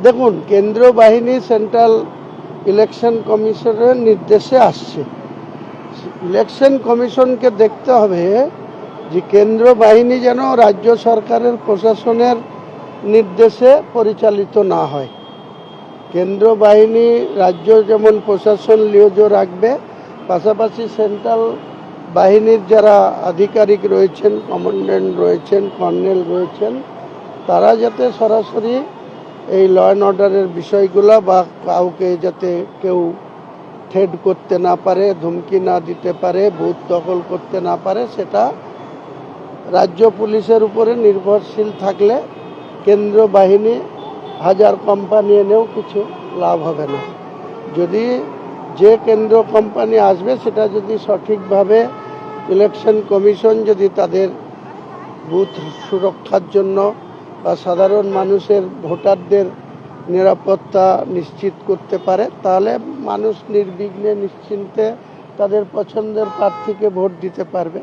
দেখুন, কেন্দ্রীয় বাহিনী সেন্ট্রাল ইলেকশন কমিশনের নির্দেশে আসছে। ইলেকশন কমিশনকে দেখতে হবে যে কেন্দ্রীয় বাহিনী যেন রাজ্য সরকারের প্রশাসনের নির্দেশে পরিচালিত না হয়। কেন্দ্রীয় বাহিনী রাজ্য যেমন প্রশাসন লিওজ রাখবে, পাশাপাশি সেন্ট্রাল বাহিনীর যারা আধিকারিক রয়েছেন, কমান্ড্যান্ট রয়েছেন, কর্নেল রয়েছেন, তারা যাতে সরাসরি এই ল অ্যান্ড অর্ডারের বিষয়গুলো বা কাউকে যাতে কেউ থ্রেট করতে না পারে, ধমকি না দিতে পারে, বুথ দখল করতে না পারে, সেটা রাজ্য পুলিশের উপরে নির্ভরশীল থাকলে কেন্দ্রীয় বাহিনী হাজার কোম্পানি এনেও কিছু লাভ হবে না। যদি যে কেন্দ্রীয় কোম্পানি আসবে সেটা যদি সঠিকভাবে ইলেকশন কমিশন যদি তাদের বুথ সুরক্ষার জন্য বা সাধারণ মানুষের ভোটারদের নিরাপত্তা নিশ্চিত করতে পারে, তাহলে মানুষ নির্বিঘ্নে নিশ্চিন্তে তাদের পছন্দের প্রার্থীকে ভোট দিতে পারবে।